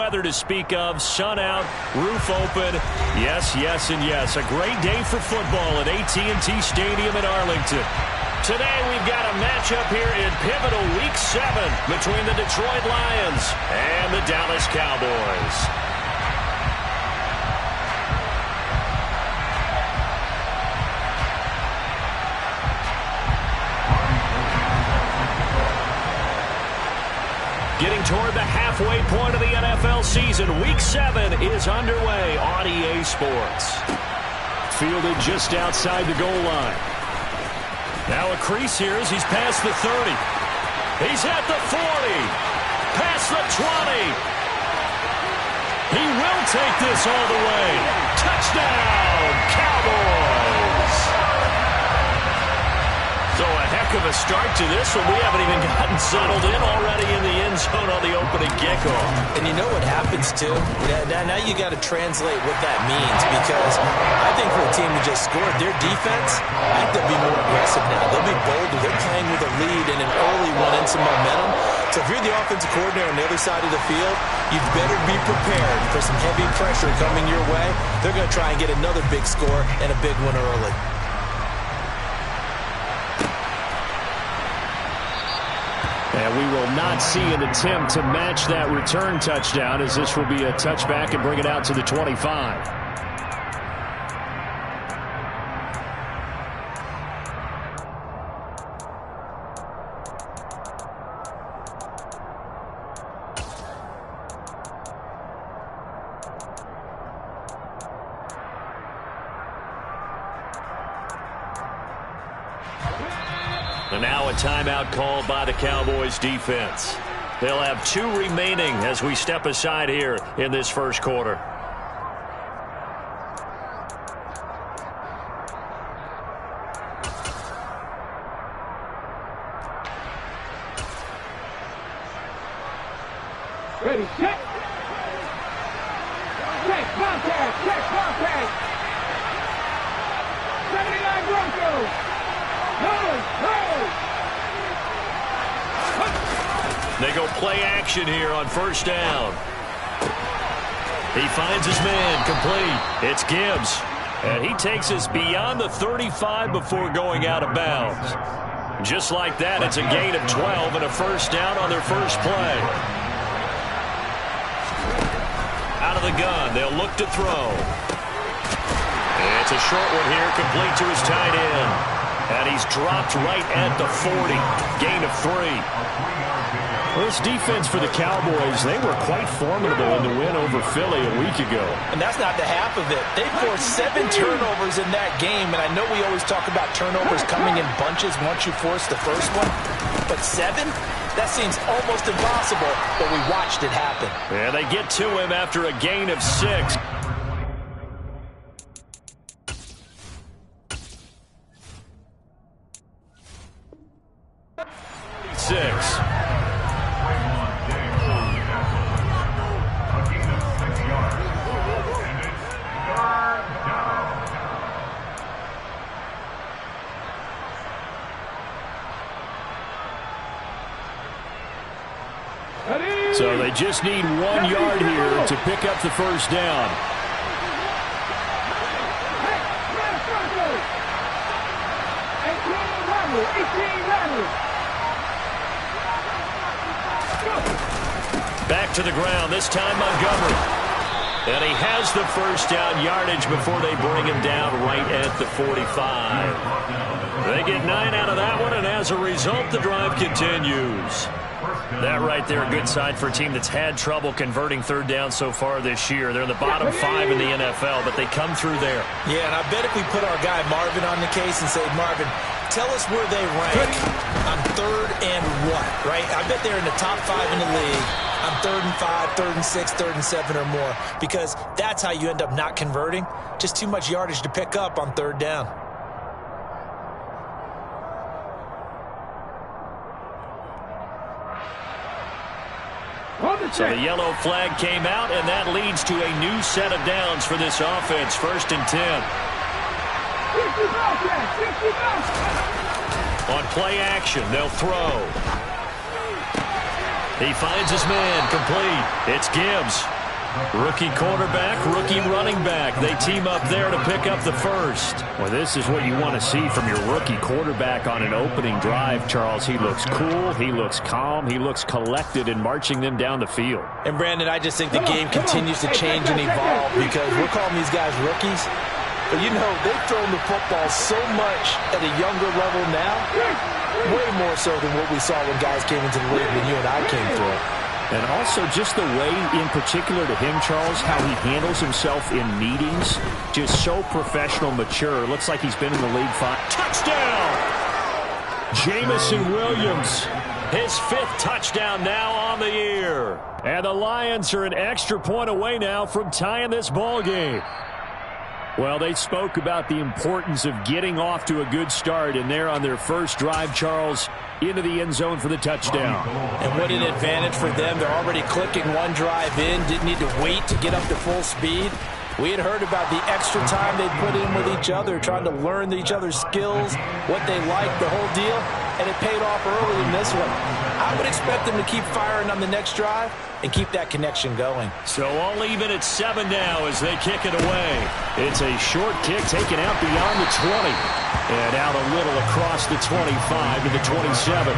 weather to speak of. Sun out, roof open. Yes, yes, and yes. A great day for football at AT&T Stadium in Arlington. Today we've got a matchup here in pivotal Week 7 between the Detroit Lions and the Dallas Cowboys. Getting toward the halfway point of the NFL season, Week 7 is underway on EA Sports. Fielded just outside the goal line. Now a crease here as he's past the 30. He's at the 40. Past the 20. He will take this all the way. Touchdown, Cowboys! So a heck of a start to this one. We haven't even gotten settled in already in the end zone on the opening kickoff. And you know what happens, too? Now you got to translate what that means, because I think for a team that just scored, their defense, I think they'll be more aggressive now. They'll be bolder. They're playing with a lead and an early one and some momentum. So if you're the offensive coordinator on the other side of the field, you'd better be prepared for some heavy pressure coming your way. They're going to try and get another big score and a big one early. And we will not see an attempt to match that return touchdown, as this will be a touchback and bring it out to the 25. And now a timeout called by the Cowboys defense. They'll have 2 remaining as we step aside here in this first quarter. Ready, set. Check, contact, check, contact. 79 Broncos. They go play action here on first down. He finds his man, complete. It's Gibbs. And he takes us beyond the 35 before going out of bounds. Just like that, it's a gain of 12 and a first down on their first play. Out of the gun, they'll look to throw. It's a short one here, complete to his tight end. And he's dropped right at the 40. Gain of 3. Well, this defense for the Cowboys, they were quite formidable in the win over Philly a week ago. And that's not the half of it. They forced 7 turnovers in that game, and I know we always talk about turnovers coming in bunches once you force the first one. But 7? That seems almost impossible, but we watched it happen. Yeah, they get to him after a gain of 6. So they just need 1 yard here to pick up the first down. Back to the ground, this time Montgomery. And he has the first down yardage before they bring him down right at the 45. They get 9 out of that one, and as a result, the drive continues. That right there, a good sign for a team that's had trouble converting third down so far this year. They're in the bottom 5 in the NFL, but they come through there. Yeah, and I bet if we put our guy Marvin on the case and say, Marvin, tell us where they rank on 3rd and what, right? I bet they're in the top 5 in the league on 3rd and 5, 3rd and 6, 3rd and 7 or more, because that's how you end up not converting. Just too much yardage to pick up on 3rd down. So the yellow flag came out, and that leads to a new set of downs for this offense. 1st and 10. On play action, they'll throw. He finds his man, complete. It's Gibbs. Rookie quarterback, rookie running back. They team up there to pick up the first. Well, this is what you want to see from your rookie quarterback on an opening drive, Charles. He looks cool. He looks calm. He looks collected in marching them down the field. And, Brandon, I just think the game continues to change and evolve because we're calling these guys rookies. But, you know, they've thrown the football so much at a younger level now, way more so than what we saw when guys came into the league when you and I came through it. And also just the way, in particular to him, Charles, how he handles himself in meetings. Just so professional, mature. Looks like he's been in the league 5. Touchdown! Jamison Williams. His 5th touchdown now on the year. And the Lions are an extra point away now from tying this ball game. Well, they spoke about the importance of getting off to a good start, and they're on their first drive, Charles, into the end zone for the touchdown. And what an advantage for them. They're already clicking one drive in, didn't need to wait to get up to full speed. We had heard about the extra time they put in with each other, trying to learn each other's skills, what they like, the whole deal, and it paid off early in this one. I would expect them to keep firing on the next drive and keep that connection going. So all even at 7 now as they kick it away. It's a short kick taken out beyond the 20. And out a little across the 25 to the 27.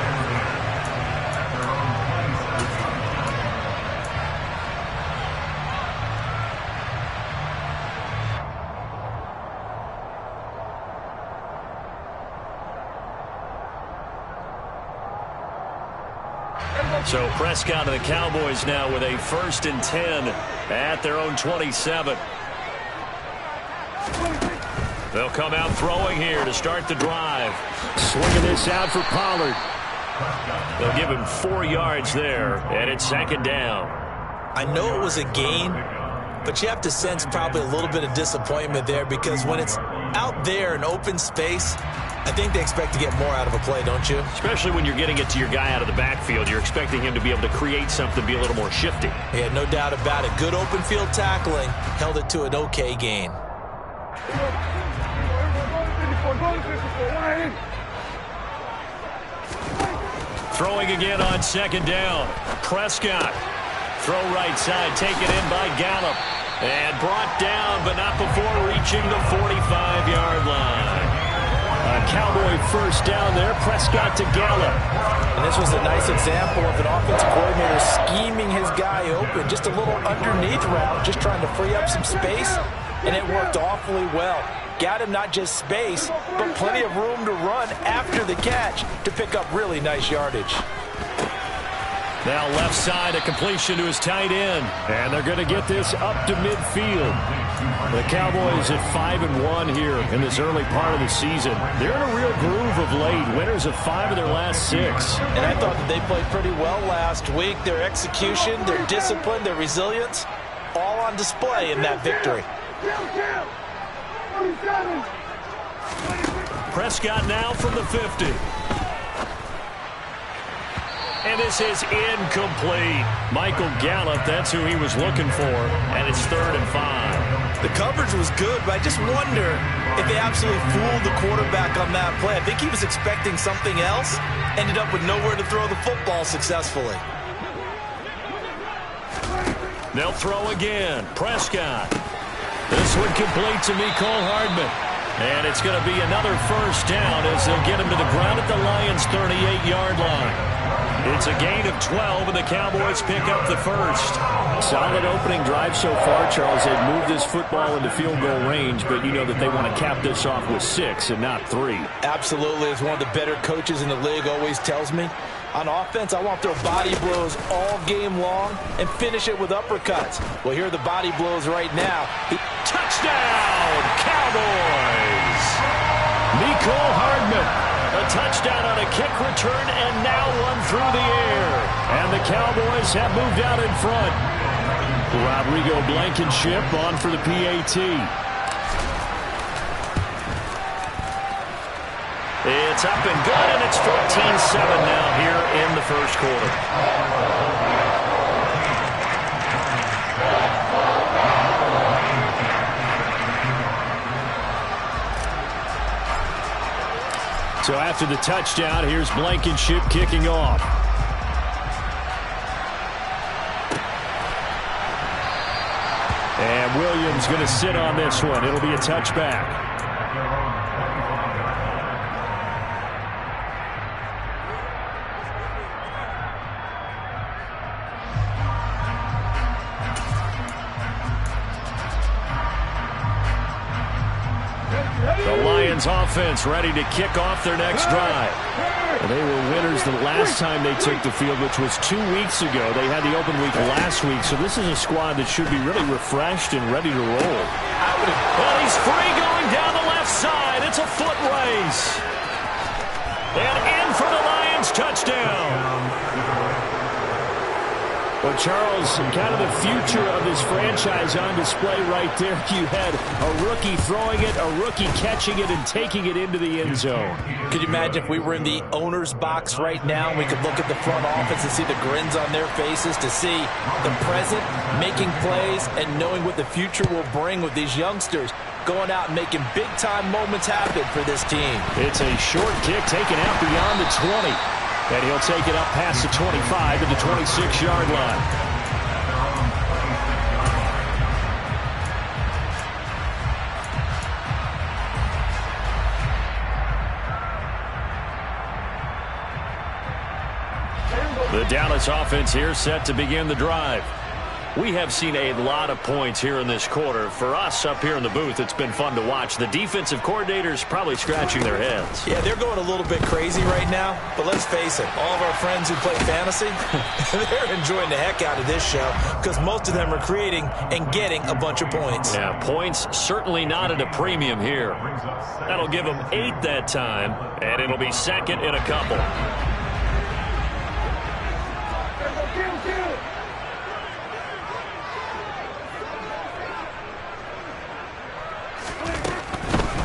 So Prescott and the Cowboys now with a 1st and 10 at their own 27. They'll come out throwing here to start the drive. Swinging this out for Pollard. They'll give him 4 yards there, and it's 2nd down. I know it was a gain, but you have to sense probably a little bit of disappointment there because when it's out there in open space, I think they expect to get more out of a play, don't you? Especially when you're getting it to your guy out of the backfield. You're expecting him to be able to create something, be a little more shifty. Yeah, no doubt about it. Good open field tackling held it to an okay gain. Throwing again on 2nd down. Prescott. Throw right side, taken in by Gallup. And brought down, but not before reaching the 45-yard line. A Cowboy 1st down there. Prescott to Gallup. And this was a nice example of an offensive coordinator scheming his guy open. Just a little underneath route, just trying to free up some space. And it worked awfully well. Got him not just space, but plenty of room to run after the catch to pick up really nice yardage. Now left side, a completion to his tight end. And they're going to get this up to midfield. The Cowboys at 5-1 here in this early part of the season. They're in a real groove of late. Winners of 5 of their last 6. And I thought that they played pretty well last week. Their execution, their discipline, their resilience, all on display in that victory. Prescott now from the 50. And this is incomplete. Michael Gallup, that's who he was looking for. And it's 3rd and 5. The coverage was good, but I just wonder if they absolutely fooled the quarterback on that play. I think he was expecting something else. Ended up with nowhere to throw the football successfully. They'll throw again. Prescott. This one complete to Mecole Hardman. And it's going to be another 1st down as they'll get him to the ground at the Lions' 38-yard line. It's a gain of 12, and the Cowboys pick up the 1st. Solid opening drive so far, Charles. They've moved this football into field goal range, but you know that they want to cap this off with 6 and not 3. Absolutely. As one of the better coaches in the league always tells me, on offense, I want to throw body blows all game long and finish it with uppercuts. Well, here are the body blows right now. Touchdown, Cowboys! Mecole Hardman. A touchdown on a kick return and now one through the air. And the Cowboys have moved out in front. Rodrigo Blankenship on for the PAT. It's up and good, and it's 14-7 now here in the 1st quarter. So after the touchdown, here's Blankenship kicking off. And Williams going to sit on this one. It'll be a touchback. The Lions offense ready to kick off their next drive. They were winners the last time they took the field, which was 2 weeks ago. They had the open week last week, so this is a squad that should be really refreshed and ready to roll. Well, he's free going down the left side. It's a foot race. And in for the Lions touchdown. Well, Charles, kind of the future of this franchise on display right there. You had a rookie throwing it, a rookie catching it, and taking it into the end zone. Could you imagine if we were in the owner's box right now and we could look at the front office and see the grins on their faces, to see the present making plays and knowing what the future will bring with these youngsters going out and making big-time moments happen for this team. It's a short kick taken out beyond the 20. And he'll take it up past the 25 to the 26-yard line. The Dallas offense here set to begin the drive. We have seen a lot of points here in this quarter. For us up here in the booth, it's been fun to watch. The defensive coordinators probably scratching their heads. Yeah, they're going a little bit crazy right now, but let's face it, all of our friends who play fantasy, they're enjoying the heck out of this show because most of them are creating and getting a bunch of points. Yeah, points certainly not at a premium here. That'll give them 8 that time, and it'll be second in a couple.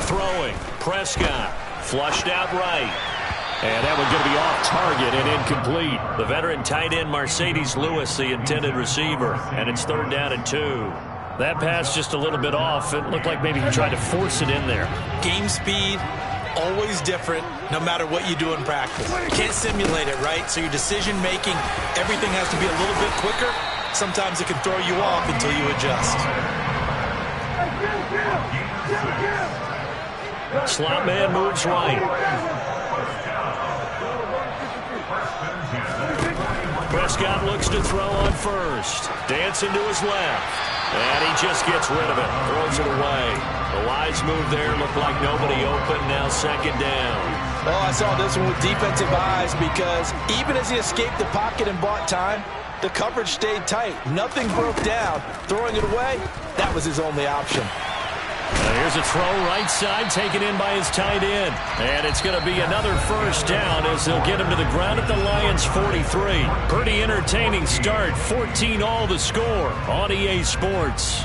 Throwing, Prescott, flushed out right. And that one's going to be off target and incomplete. The veteran tight end Mercedes Lewis, the intended receiver, and it's 3rd down and 2. That pass just a little bit off. It looked like maybe he tried to force it in there. Game speed, always different, no matter what you do in practice. You can't simulate it, right? So your decision-making, everything has to be a little bit quicker. Sometimes it can throw you off until you adjust. Slot man moves right. Prescott looks to throw on first. Dancing to his left. And he just gets rid of it. Throws it away. The wise move there. Looked like nobody open. Now 2nd down. Oh, I saw this one with defensive eyes because even as he escaped the pocket and bought time, the coverage stayed tight. Nothing broke down. Throwing it away, that was his only option. Here's a throw right side taken in by his tight end. And it's going to be another 1st down as they'll get him to the ground at the Lions 43. Pretty entertaining start. 14-all the score on EA Sports.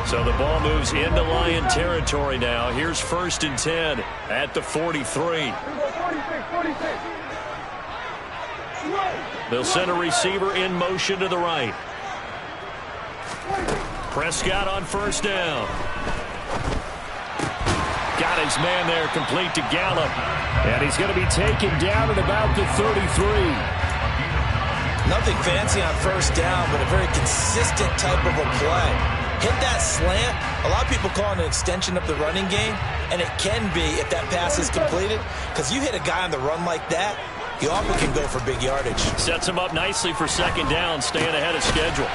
So the ball moves into Lion territory now. Here's 1st and 10 at the 43. They'll send a receiver in motion to the right. Prescott on 1st down. Got his man there, complete to Gallup. And he's going to be taken down at about the 33. Nothing fancy on 1st down, but a very consistent type of a play. Hit that slant. A lot of people call it an extension of the running game, and it can be if that pass is completed, because you hit a guy on the run like that, you often can go for big yardage. Sets him up nicely for 2nd down, staying ahead of schedule.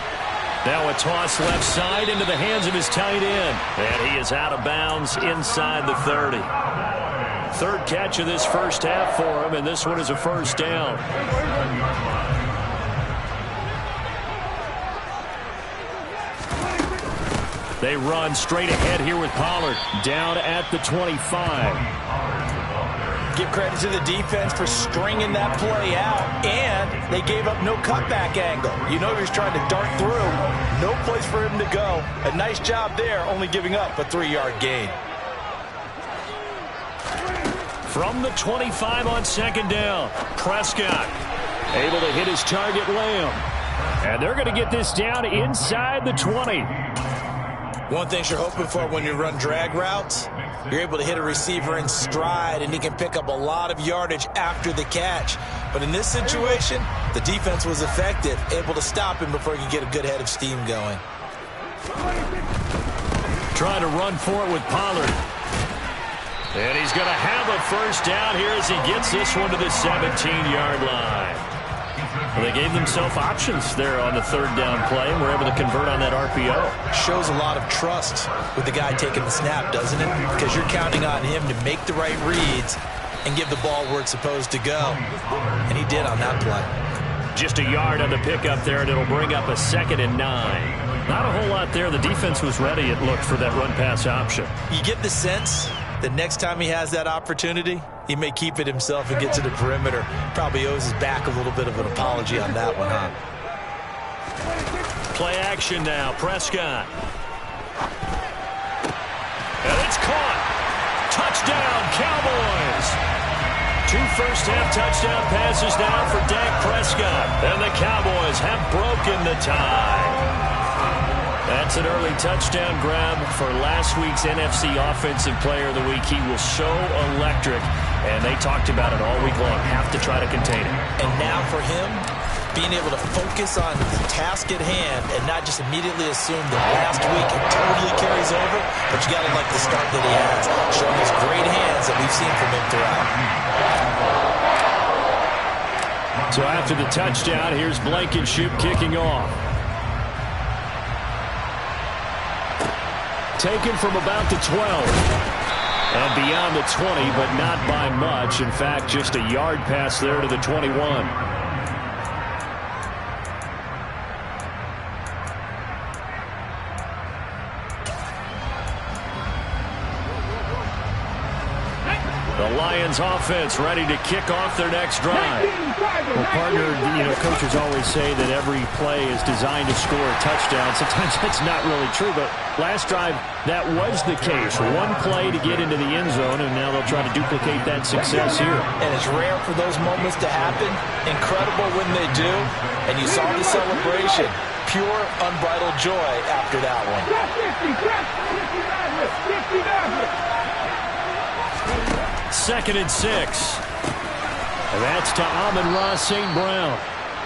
Now a toss left side into the hands of his tight end, and he is out of bounds inside the 30. 3rd catch of this 1st half for him, and this one is a 1st down. They run straight ahead here with Pollard. Down at the 25. Give credit to the defense for stringing that play out, and they gave up no cutback angle. You know he was trying to dart through. No place for him to go. A nice job there, only giving up a 3-yard gain. From the 25 on 2nd down, Prescott able to hit his target, Lamb. And they're going to get this down inside the 20. One thing you're hoping for when you run drag routes, you're able to hit a receiver in stride, and he can pick up a lot of yardage after the catch. But in this situation, the defense was effective, able to stop him before he could get a good head of steam going. Trying to run for it with Pollard. And he's going to have a first down here as he gets this one to the 17-yard line. Well, they gave themselves options there on the third down play and were able to convert on that RPO. Shows a lot of trust with the guy taking the snap, doesn't it? Because you're counting on him to make the right reads and give the ball where it's supposed to go. And he did on that play. Just a yard on the pickup there, and it'll bring up a 2nd and 9. Not a whole lot there. The defense was ready, it looked, for that run-pass option. You get the sense that next time he has that opportunity, he may keep it himself and get to the perimeter. Probably owes his back a little bit of an apology on that one, huh? Play action now. Prescott. And it's caught. Touchdown, Cowboys. 2 first-half touchdown passes now for Dak Prescott. And the Cowboys have broken the tie. That's an early touchdown grab for last week's NFC Offensive Player of the Week. He was so electric, and they talked about it all week long. Have to try to contain it. And now for him, being able to focus on the task at hand and not just immediately assume that last week it totally carries over, but you got to like the start that he has, showing his great hands that we've seen from him throughout. So after the touchdown, here's Blankenship kicking off. Taken from about the 12. And beyond the 20, but not by much. In fact, just a yard pass there to the 21. The Lions offense ready to kick off their next drive. Well, partner, coaches always say that every play is designed to score a touchdown. Sometimes that's not really true, but last drive, that was the case. One play to get into the end zone, and now they'll try to duplicate that success here. And it's rare for those moments to happen. Incredible when they do. And you saw the celebration. Pure, unbridled joy after that one. 2nd and 6. And that's to Amon-Ra St. Brown.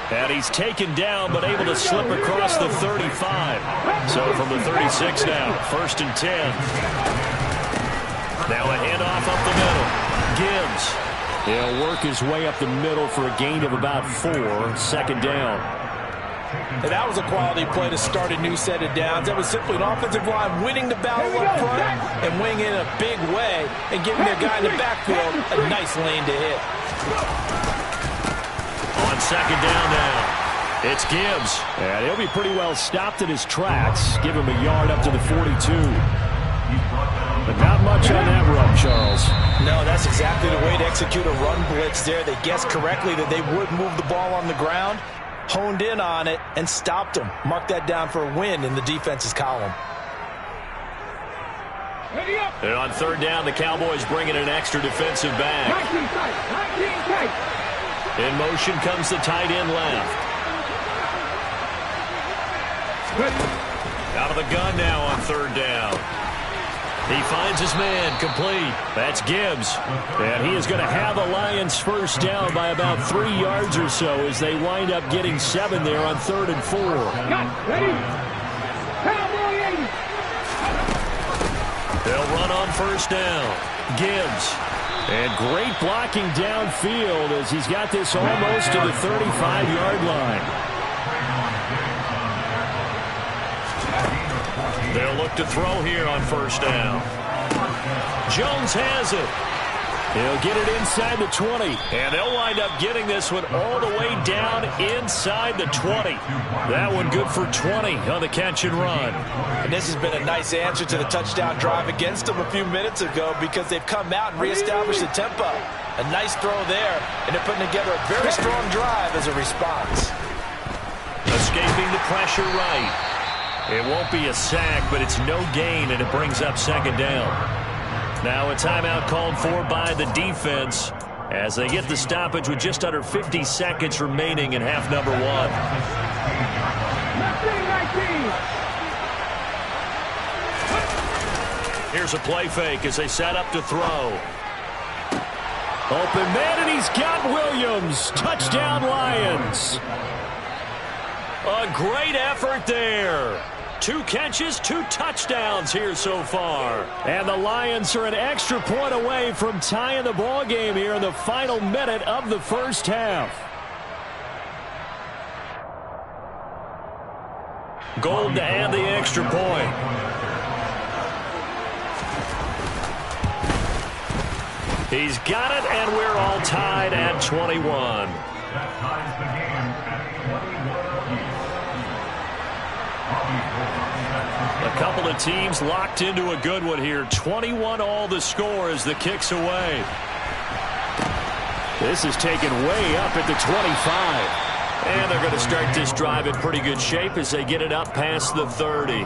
And he's taken down, but able to slip across the 35. So from the 36 now, 1st and 10. Now a handoff up the middle. Gibbs. He'll work his way up the middle for a gain of about 4. 2nd down. And that was a quality play to start a new set of downs. That was simply an offensive line winning the battle up front and winning in a big way and giving their guy in the backfield a nice lane to hit. On 2nd down now, it's Gibbs. And he'll be pretty well stopped in his tracks. Give him a yard up to the 42. But not much on that run, Charles. No, that's exactly the way to execute a run blitz there. They guessed correctly that they would move the ball on the ground, honed in on it, and stopped him. Mark that down for a win in the defense's column. And on 3rd down, the Cowboys bring in an extra defensive back. In motion comes the tight end left. Out of the gun now on 3rd down. He finds his man, complete. That's Gibbs. And he is going to have a Lions first down by about 3 yards or so as they wind up getting 7 there on 3rd and 4. They'll run on 1st down. Gibbs. And great blocking downfield as he's got this almost to the 35-yard line. They'll look to throw here on 1st down. Jones has it. He'll get it inside the 20. And they'll wind up getting this one all the way down inside the 20. That one good for 20 on the catch and run. And this has been a nice answer to the touchdown drive against them a few minutes ago because they've come out and reestablished the tempo. A nice throw there, and they're putting together a very strong drive as a response. Escaping the pressure right. It won't be a sack, but it's no gain, and it brings up 2nd down. Now a timeout called for by the defense as they get the stoppage with just under 50 seconds remaining in half number 1. Here's a play fake as they set up to throw. Open man, and he's got Williams. Touchdown, Lions. A great effort there. 2 catches, 2 touchdowns here so far. And the Lions are an extra point away from tying the ball game here in the final minute of the first half. Gold to add the extra point. He's got it, and we're all tied at 21. A couple of teams locked into a good one here. 21 all the score as the kick's away. This is taken way up at the 25. And they're going to start this drive in pretty good shape as they get it up past the 30.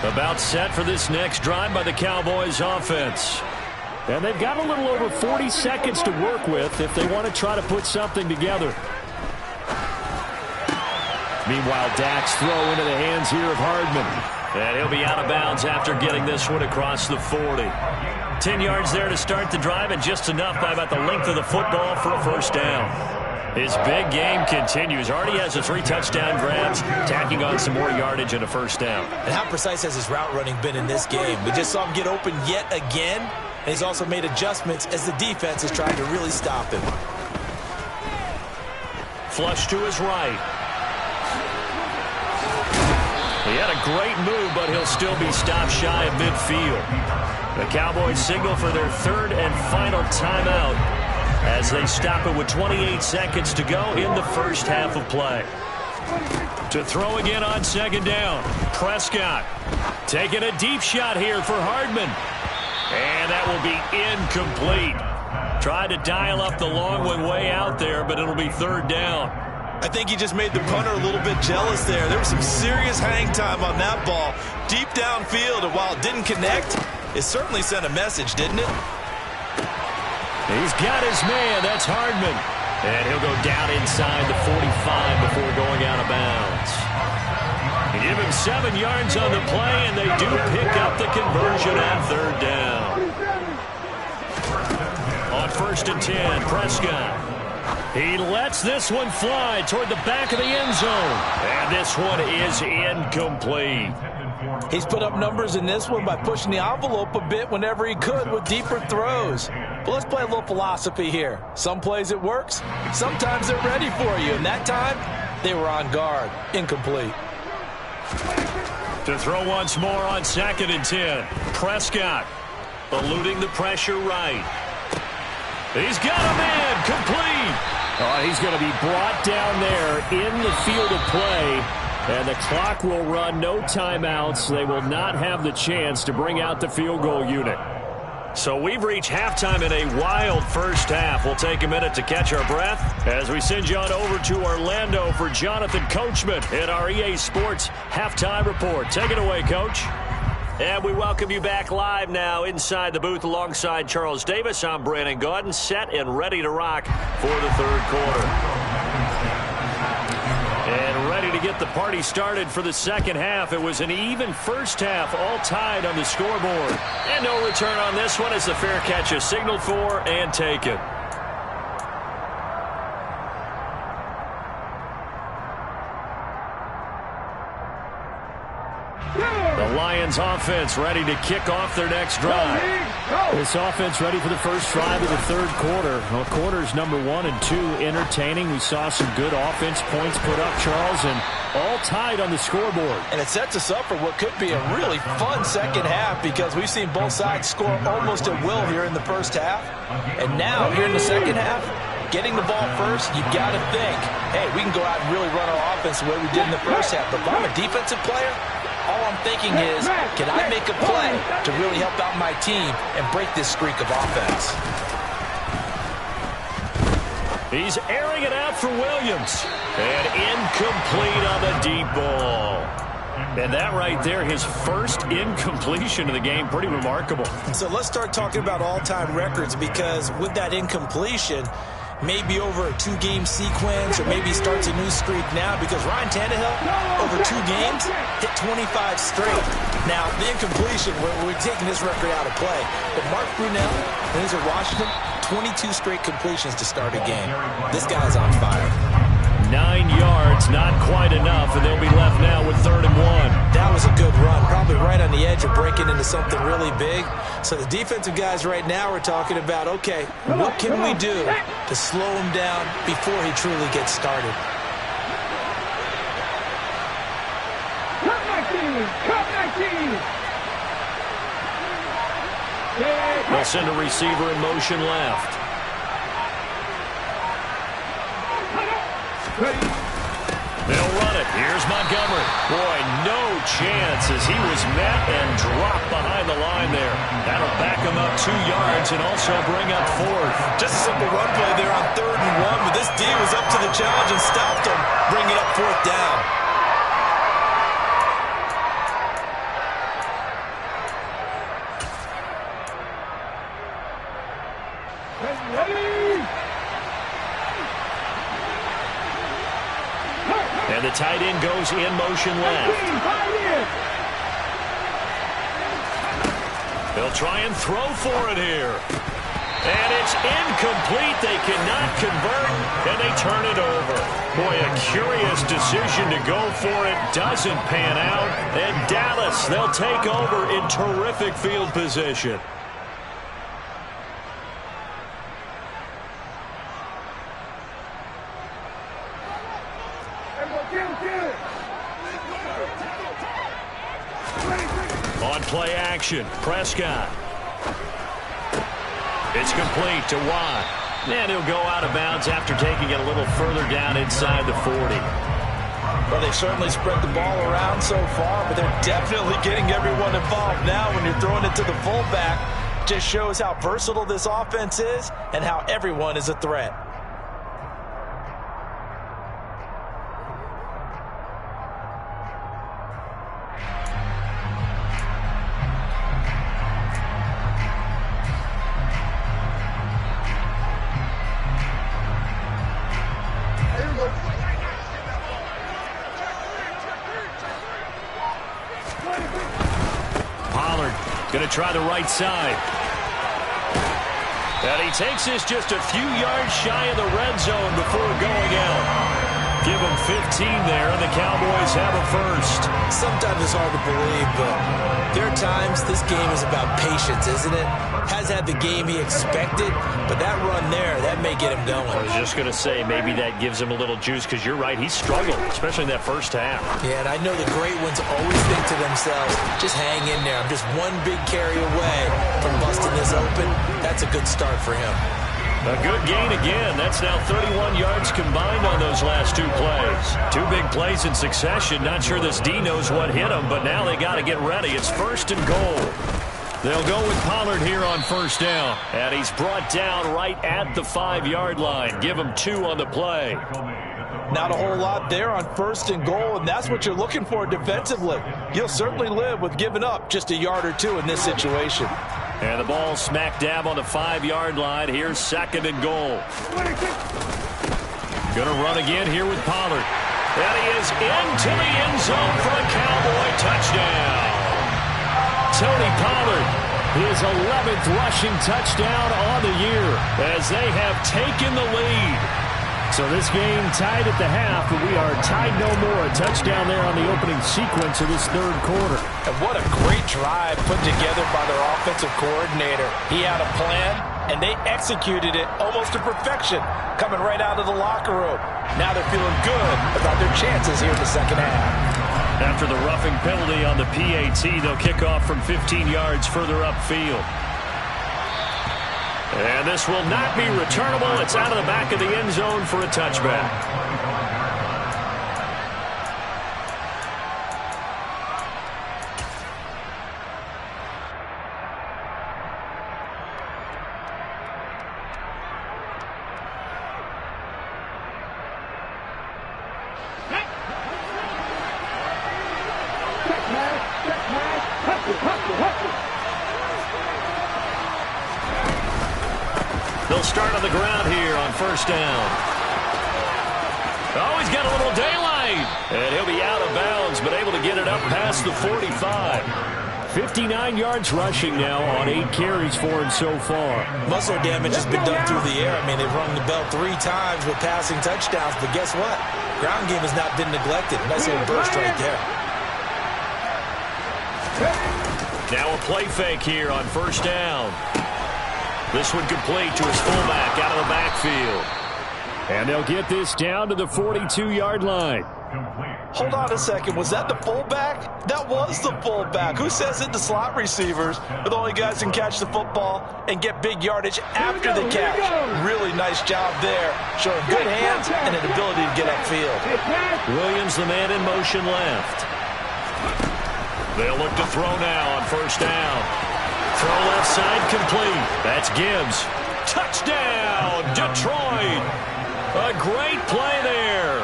About set for this next drive by the Cowboys offense. And they've got a little over 40 seconds to work with if they want to try to put something together. Meanwhile, Dak's throw into the hands here of Hardman. And he'll be out of bounds after getting this one across the 40. 10 yards there to start the drive, and just enough by about the length of the football for a first down. His big game continues. Already has the 3 touchdown grabs, tacking on some more yardage and a first down. And how precise has his route running been in this game? We just saw him get open yet again, and he's also made adjustments as the defense is trying to really stop him. Flush to his right. He had a great move, but he'll still be stopped shy of midfield. The Cowboys signal for their 3rd and final timeout as they stop it with 28 seconds to go in the first half of play. To throw again on 2nd down. Prescott taking a deep shot here for Hardman. And that will be incomplete. Tried to dial up the long one way out there, but it'll be 3rd down. I think he just made the punter a little bit jealous there. There was some serious hang time on that ball. Deep downfield, and while it didn't connect, it certainly sent a message, didn't it? He's got his man. That's Hardman. And he'll go down inside the 45 before going out of bounds. Give him 7 yards on the play, and they do pick up the conversion on 3rd down. On 1st and 10, Prescott. He lets this one fly toward the back of the end zone. And this one is incomplete. He's put up numbers in this one by pushing the envelope a bit whenever he could with deeper throws. But let's play a little philosophy here. Some plays it works, sometimes they're ready for you. And that time, they were on guard. Incomplete. To throw once more on 2nd and 10. Prescott eluding the pressure right. He's got a man. Complete. He's going to be brought down there in the field of play. And the clock will run, no timeouts. They will not have the chance to bring out the field goal unit. So we've reached halftime in a wild first half. We'll take a minute to catch our breath as we send you on over to Orlando for Jonathan Coachman in our EA Sports Halftime Report. Take it away, Coach. And we welcome you back live now inside the booth alongside Charles Davis. I'm Brandon Gaudin, set and ready to rock for the 3rd quarter. And ready to get the party started for the 2nd half. It was an even first half, all tied on the scoreboard. And no return on this one as the fair catch is signaled for and taken. The Lions offense ready to kick off their next drive. This offense ready for the first drive of the 3rd quarter. Well, quarters number 1 and 2 entertaining. We saw some good offense points put up, Charles, and all tied on the scoreboard. And it sets us up for what could be a really fun 2nd half because we've seen both sides score almost at will here in the first half. And now, here in the 2nd half, getting the ball first, you've got to think, hey, we can go out and really run our offense the way we did in the first half. But if I'm a defensive player, all I'm thinking is, can I make a play to really help out my team and break this streak of offense? He's airing it out for Williams. And incomplete on the deep ball. And that right there, his first incompletion of the game, pretty remarkable. So let's start talking about all-time records, because with that incompletion, maybe over a 2-game sequence, or maybe starts a new streak now, because Ryan Tannehill, over 2 games, hit 25 straight. Now, the incompletion, we're taking this record out of play. But Mark Brunell, when he's at Washington, 22 straight completions to start a game. This guy's on fire. 9 yards, not quite enough, and they'll be left now with 3rd and 1. That was a good run, probably right on the edge of breaking into something really big. So the defensive guys right now are talking about, okay, what can we do to slow him down before he truly gets started? Cut 19! Cut 19! They'll send a receiver in motion left. They'll run it. Here's Montgomery. Boy, no chance as he was met and dropped behind the line there. That'll back him up 2 yards and also bring up 4th. Just a simple run play there on 3rd and 1, but this D was up to the challenge and stopped him, bringing up 4th down. And the tight end goes in motion left. They'll try and throw for it here. And it's incomplete. They cannot convert, and they turn it over. Boy, a curious decision to go for it. Doesn't pan out. And Dallas, they'll take over in terrific field position. On play action, Prescott. It's complete to Watt. And he'll go out of bounds after taking it a little further down inside the 40. Well, they certainly spread the ball around so far, but they're definitely getting everyone involved now when you're throwing it to the fullback. Just shows how versatile this offense is and how everyone is a threat. Going to try the right side. And he takes this just a few yards shy of the red zone before going out. Give him 15 there, and the Cowboys have a first. Sometimes it's hard to believe, but there are times this game is about patience, isn't it? Has had the game he expected, but that run there, that may get him going. I was just going to say, maybe that gives him a little juice, because you're right, he struggled, especially in that first half. Yeah, and I know the great ones always think to themselves, just hang in there. I'm just one big carry away from busting this open. That's a good start for him. A good gain again. That's now 31 yards combined on those last 2 plays. 2 big plays in succession. Not sure this D knows what hit him, but now they got to get ready. It's 1st and goal. They'll go with Pollard here on 1st down. And he's brought down right at the 5-yard line. Give him 2 on the play. Not a whole lot there on 1st and goal, and that's what you're looking for defensively. You'll certainly live with giving up just a yard or 2 in this situation. And the ball smack dab on the 5-yard line. Here's 2nd and goal. Going to run again here with Pollard. And he is into the end zone for a Cowboy touchdown. Tony Pollard, his 11th rushing touchdown on the year as they have taken the lead. So this game tied at the half, but we are tied no more. A touchdown there on the opening sequence of this 3rd quarter. And what a great drive put together by their offensive coordinator. He had a plan, and they executed it almost to perfection, coming right out of the locker room. Now they're feeling good about their chances here in the second half. After the roughing penalty on the PAT, they'll kick off from 15 yards further upfield. And this will not be returnable. It's out of the back of the end zone for a touchback. They'll start on the ground here on first down. Oh, he's got a little daylight. And he'll be out of bounds, but able to get it up past the 45. 59 yards rushing now on 8 carries for him so far. Muscle damage has been done through the air. I mean, they've rung the bell 3 times with passing touchdowns, but guess what? Ground game has not been neglected. Nice little burst right there. Now a play fake here on first down. This one complete to his fullback out of the backfield. And they'll get this down to the 42-yard line. Hold on a second. Was that the fullback? That was the fullback. Who says it to slot receivers? But only guys can catch the football and get big yardage after the catch. Really nice job there. Showing good hands and an ability to get upfield. Williams, the man in motion left. They'll look to throw now on first down. Throw left side complete. That's Gibbs. Touchdown, Detroit. A great play there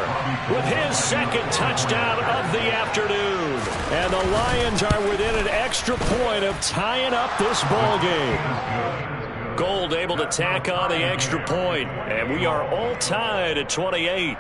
with his second touchdown of the afternoon. And the Lions are within an extra point of tying up this ball game. Gold able to tack on the extra point, and we are all tied at 28.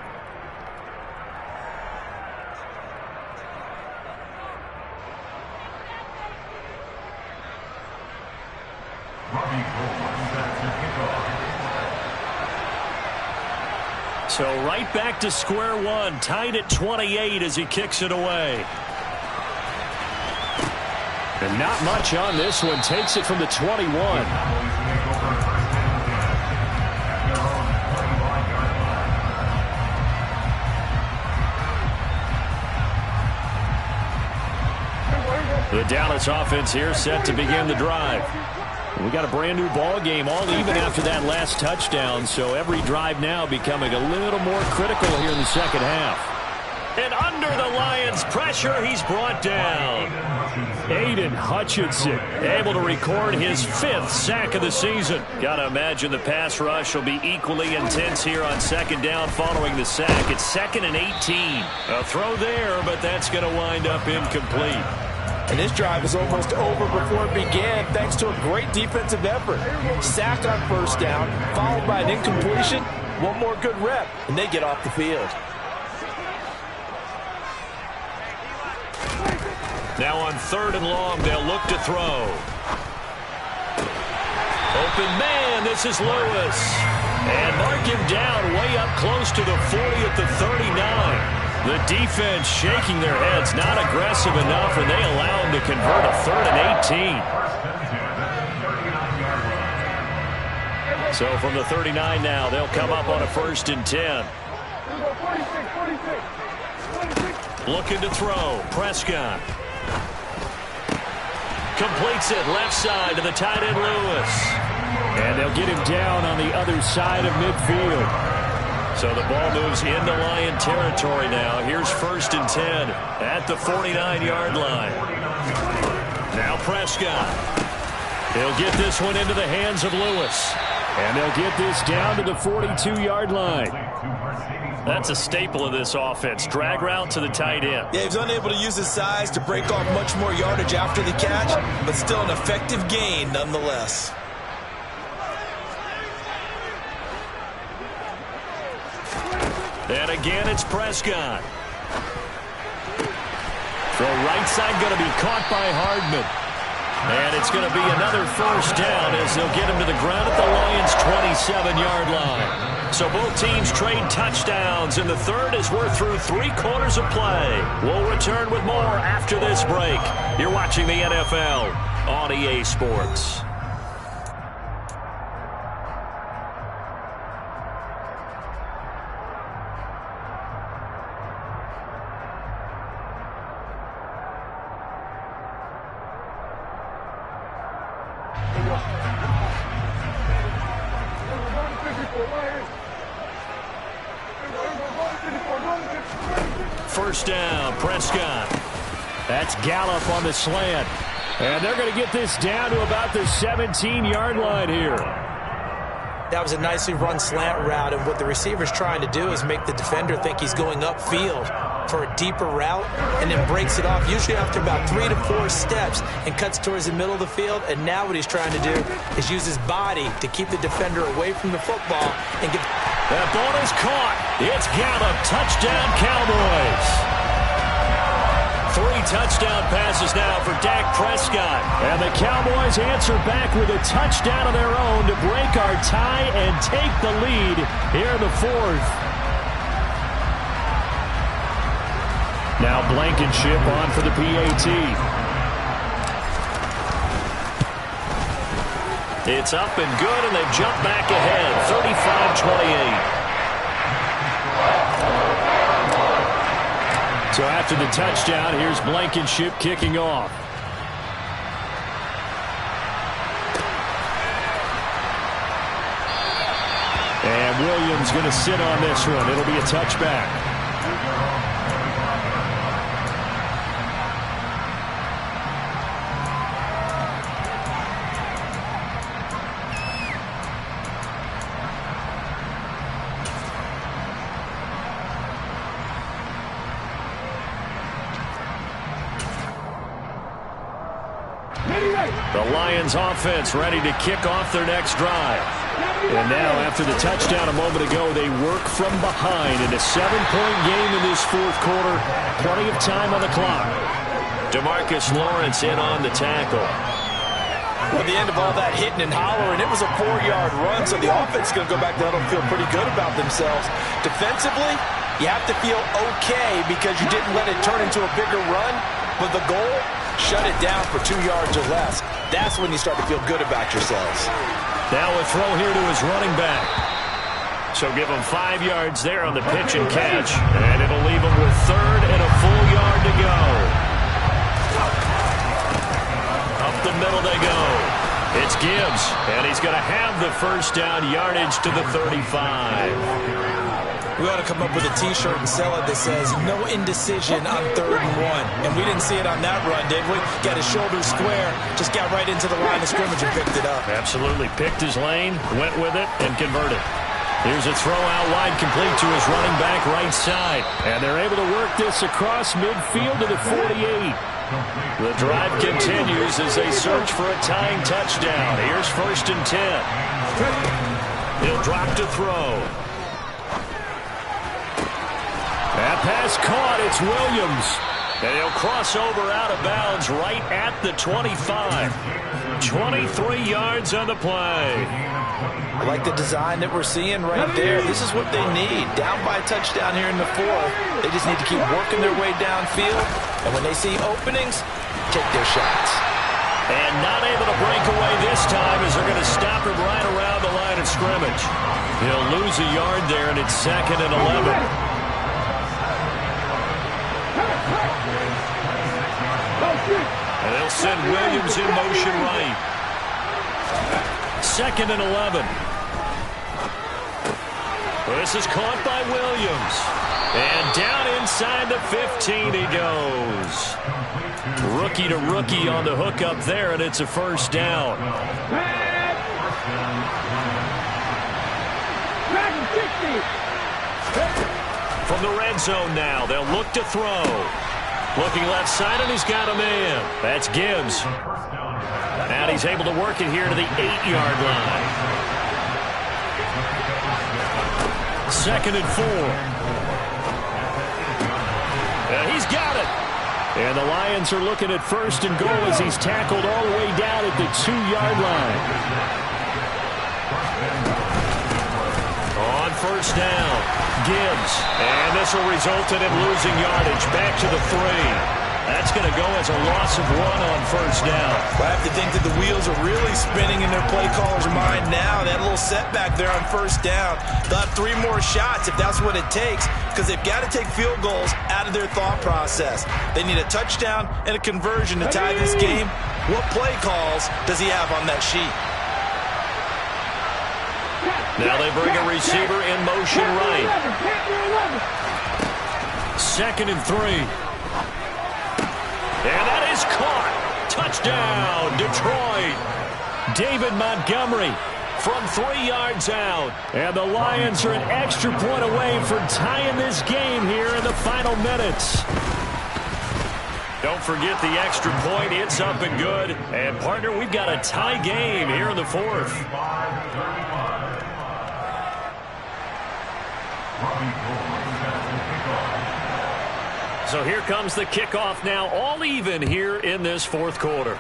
So right back to square one, tied at 28 as he kicks it away. And not much on this one. Takes it from the 21. The Dallas offense here set to begin the drive. We got a brand new ball game, all even after that last touchdown, so every drive now becoming a little more critical here in the second half. And under the Lions' pressure, he's brought down. Aiden Hutchinson able to record his 5th sack of the season. Gotta imagine the pass rush will be equally intense here on second down following the sack. It's 2nd and 18. A throw there, but that's going to wind up incomplete. And this drive is almost over before it began thanks to a great defensive effort. Sack on first down, followed by an incompletion. One more good rep, and they get off the field. Now on 3rd and long, they'll look to throw. Open man, this is Lewis. And mark him down way up close to the 40 at the 39. The defense shaking their heads, not aggressive enough, and they allow him to convert a 3rd and 18. So from the 39 now, they'll come up on a 1st and 10. Looking to throw. Prescott. Completes it left side to the tight end Lewis. And they'll get him down on the other side of midfield. So the ball moves into Lion territory now. Here's 1st and 10 at the 49-yard line. Now Prescott. He'll get this one into the hands of Lewis. And they'll get this down to the 42-yard line. That's a staple of this offense. Drag route to the tight end. Yeah, he's unable to use his size to break off much more yardage after the catch, but still an effective gain nonetheless. And again, it's Prescott. Throw right side going to be caught by Hardman. And it's going to be another 1st down as they'll get him to the ground at the Lions' 27-yard line. So both teams trade touchdowns in the 3rd as we're through 3 quarters of play. We'll return with more after this break. You're watching the NFL on EA Sports. First down, Prescott. That's Gallup on the slant. And they're going to get this down to about the 17-yard line here. That was a nicely run slant route, and what the receiver's trying to do is make the defender think he's going upfield. for a deeper route and then breaks it off, usually after about 3 to 4 steps, and cuts towards the middle of the field. And now what he's trying to do is use his body to keep the defender away from the football and get... That ball is caught. It's Gallup. Touchdown, Cowboys. 3 touchdown passes now for Dak Prescott. And the Cowboys answer back with a touchdown of their own to break our tie and take the lead here in the 4th. Now Blankenship on for the PAT. It's up and good, and they've jumped back ahead, 35-28. So after the touchdown, here's Blankenship kicking off. And Williams going to sit on this one. It'll be a touchback. The Lions offense ready to kick off their next drive. And now after the touchdown a moment ago, they work from behind in a 7-point game in this 4th quarter. Plenty of time on the clock. DeMarcus Lawrence in on the tackle. At the end of all that hitting and hollering, it was a 4-yard run, so the offense is going to go back down and feel pretty good about themselves. Defensively, you have to feel okay because you didn't let it turn into a bigger run, but the goal, shut it down for 2 yards or less. That's when you start to feel good about yourselves. Now a throw here to his running back. So give him 5 yards there on the pitch and catch, and it'll leave him with 3rd and a full yard to go. Up the middle they go. It's Gibbs, and he's going to have the first down yardage to the 35. We ought to come up with a T-shirt and sell it that says, no indecision on 3rd and 1. And we didn't see it on that run, did we? Got his shoulders square, just got right into the line of scrimmage and picked it up. Absolutely. Picked his lane, went with it, and converted. Here's a throw out wide, complete to his running back right side. And they're able to work this across midfield to the 48. The drive continues as they search for a tying touchdown. Here's 1st and 10. He'll drop to throw. That pass caught. It's Williams. And he'll cross over out of bounds right at the 25. 23 yards on the play. I like the design that we're seeing right there. This is what they need. Down by a touchdown here in the 4th. They just need to keep working their way downfield. And when they see openings, take their shots. And not able to break away this time as they're going to stop him right around the line of scrimmage. He'll lose a yard there, and it's 2nd and 11. And they'll send Williams in motion right. 2nd and 11. This is caught by Williams. And down inside the 15 he goes. Rookie to rookie on the hook up there, and it's a first down. From the red zone now, they'll look to throw. Looking left side, and he's got a man. That's Gibbs. And he's able to work it here to the 8-yard line. 2nd and 4. He's got it. And the Lions are looking at 1st and goal as he's tackled all the way down at the 2-yard line. On 1st down, Gibbs. And this will result in him losing yardage back to the 3. That's going to go as a loss of 1 on 1st down. I have to think that the wheels are really spinning in their play caller's mind now. That little setback there on 1st down. They'll have 3 more shots if that's what it takes, because they've got to take field goals out of their thought process. They need a touchdown and a conversion to tie this game. What play calls does he have on that sheet? Now they bring a receiver in motion right. 2nd and 3. And that is caught. Touchdown, Detroit. David Montgomery from 3 yards out. And the Lions are an extra point away from tying this game here in the final minutes. Don't forget the extra point. It's up and good. And, partner, we've got a tie game here in the fourth. So here comes the kickoff now, all even here in this fourth quarter.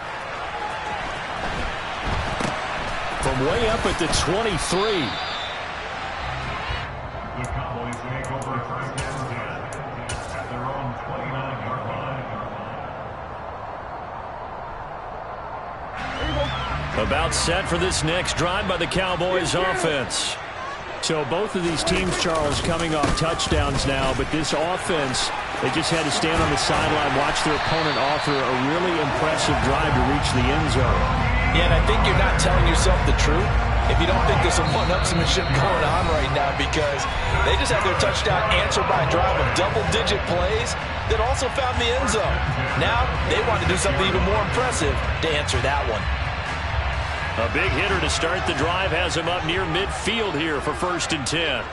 From way up at the 23. About set for this next drive by the Cowboys offense. So both of these teams, Charles, coming off touchdowns now, but this offense, they just had to stand on the sideline, watch their opponent offer a really impressive drive to reach the end zone. Yeah, and I think you're not telling yourself the truth if you don't think there's some one-upsmanship going on right now, because they just had their touchdown answered by a drive of double-digit plays that also found the end zone. Now they want to do something even more impressive to answer that one. A big hitter to start the drive has him up near midfield here for 1st and 10.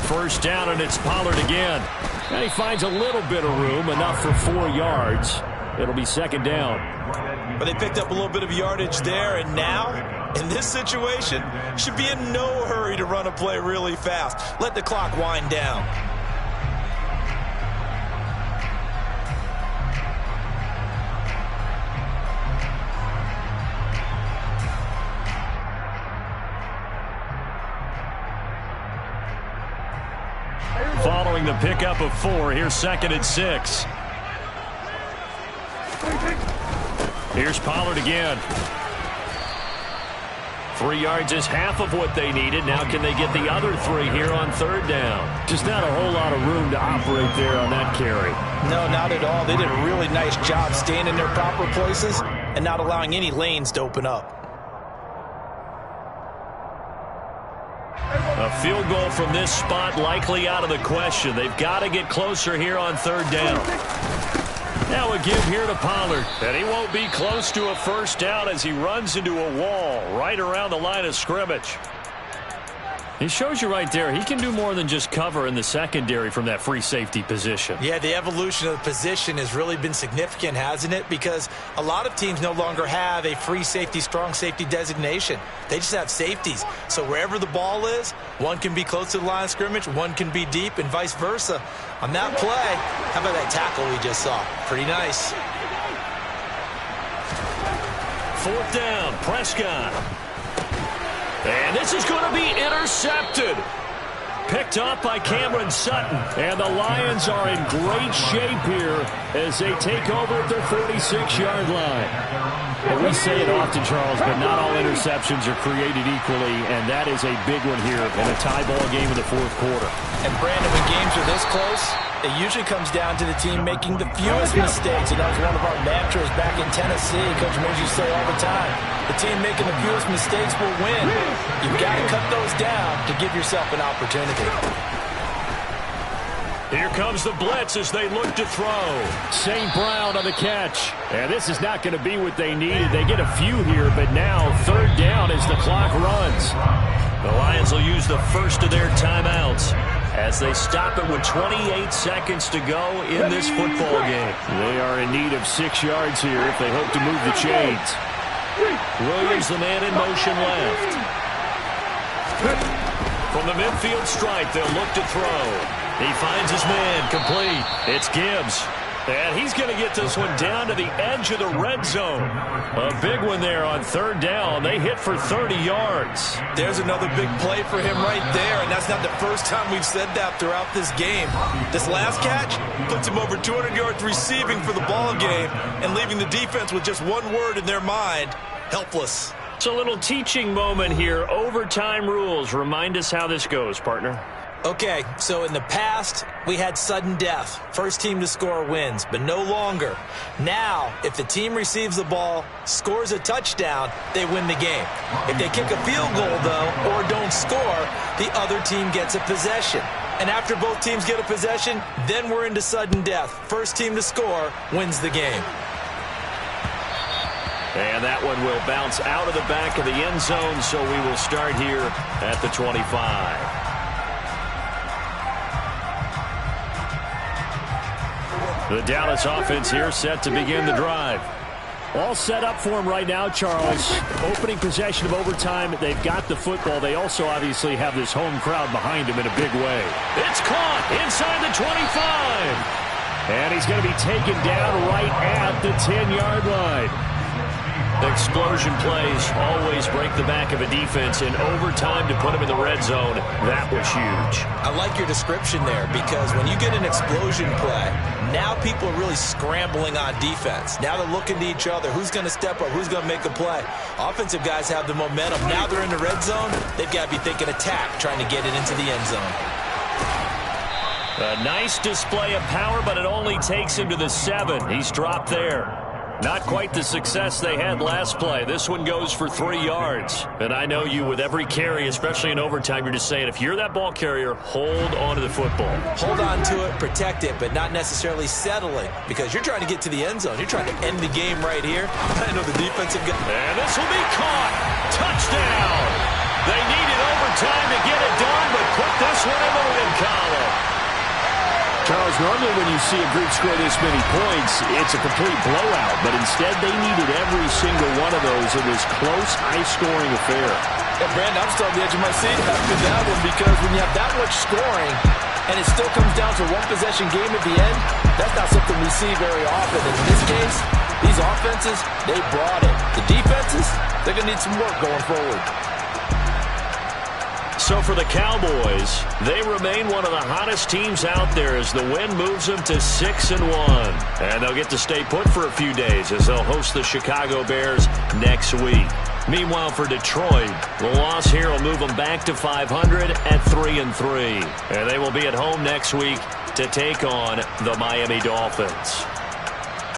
First down, and it's Pollard again. And he finds a little bit of room, enough for 4 yards. It'll be 2nd down. But they picked up a little bit of yardage there, and now, in this situation, should be in no hurry to run a play really fast. Let the clock wind down. Following the pickup of 4, here's 2nd and 6. Here's Pollard again. 3 yards is half of what they needed. Now can they get the other 3 here on 3rd down? Just not a whole lot of room to operate there on that carry. No, not at all. They did a really nice job staying in their proper places and not allowing any lanes to open up. A field goal from this spot likely out of the question. They've got to get closer here on 3rd down. Now a give here to Pollard. And he won't be close to a 1st down as he runs into a wall right around the line of scrimmage. He shows you right there, he can do more than just cover in the secondary from that free safety position. Yeah, the evolution of the position has really been significant, hasn't it? Because a lot of teams no longer have a free safety, strong safety designation. They just have safeties. So wherever the ball is, one can be close to the line of scrimmage, one can be deep, and vice versa. On that play, how about that tackle we just saw? Pretty nice. 4th down, Prescott. And this is going to be intercepted. Picked up by Cameron Sutton. And the Lions are in great shape here as they take over at their 46-yard line. And we say it often, Charles, but not all interceptions are created equally, and that is a big one here in a tie ball game in the 4th quarter. And Brandon, when games are this close, it usually comes down to the team making the fewest mistakes. And that was one of our mantras back in Tennessee. Coach Mills used to say all the time, the team making the fewest mistakes will win. You've got to cut those down to give yourself an opportunity. Here comes the blitz as they look to throw. St. Brown on the catch. And this is not going to be what they needed. They get a few here, but now 3rd down as the clock runs. The Lions will use the first of their timeouts as they stop it with 28 seconds to go in this football game. They are in need of 6 yards here if they hope to move the chains. Williams, the man in motion left. From the midfield stripe, they'll look to throw. He finds his man, complete. It's Gibbs. And he's going to get this one down to the edge of the red zone. A big one there on 3rd down. They hit for 30 yards. There's another big play for him right there, and that's not the first time we've said that throughout this game. This last catch puts him over 200 yards receiving for the ball game and leaving the defense with just one word in their mind: helpless. It's a little teaching moment here. Overtime rules. Remind us how this goes, partner. Okay, so in the past, we had sudden death. First team to score wins, but no longer. Now, if the team receives the ball, scores a touchdown, they win the game. If they kick a field goal, though, or don't score, the other team gets a possession. And after both teams get a possession, then we're into sudden death. First team to score wins the game. And that one will bounce out of the back of the end zone, so we will start here at the 25. The Dallas offense here set to begin the drive. All set up for him right now, Charles. Opening possession of overtime. They've got the football. They also obviously have this home crowd behind him in a big way. It's caught inside the 25. And he's going to be taken down right at the 10-yard line. Explosion plays always break the back of a defense in overtime to put them in the red zone. That was huge. I like your description there, because when you get an explosion play, now people are really scrambling on defense. Now they're looking to each other. Who's going to step up? Who's going to make a play? Offensive guys have the momentum. Now they're in the red zone. They've got to be thinking attack, trying to get it into the end zone. A nice display of power, but it only takes him to the 7. He's dropped there. Not quite the success they had last play. This one goes for 3 yards. And I know you, with every carry, especially in overtime, you're just saying, if you're that ball carrier, hold on to the football. Hold on to it, protect it, but not necessarily settling, because you're trying to get to the end zone. You're trying to end the game right here. I know the defensive guy. And this will be caught. Touchdown. They needed overtime to get it done, but put this one in the win column. Charles, normally when you see a group score this many points, it's a complete blowout. But instead, they needed every single one of those in this close, high-scoring affair. Yeah, Brandon, I'm still on the edge of my seat after that one, because when you have that much scoring and it still comes down to one possession game at the end, that's not something we see very often. And in this case, these offenses, they brought it. The defenses, they're going to need some work going forward. So for the Cowboys, they remain one of the hottest teams out there as the win moves them to 6-1. And they'll get to stay put for a few days as they'll host the Chicago Bears next week. Meanwhile, for Detroit, the loss here will move them back to 500 at 3-3. And they will be at home next week to take on the Miami Dolphins.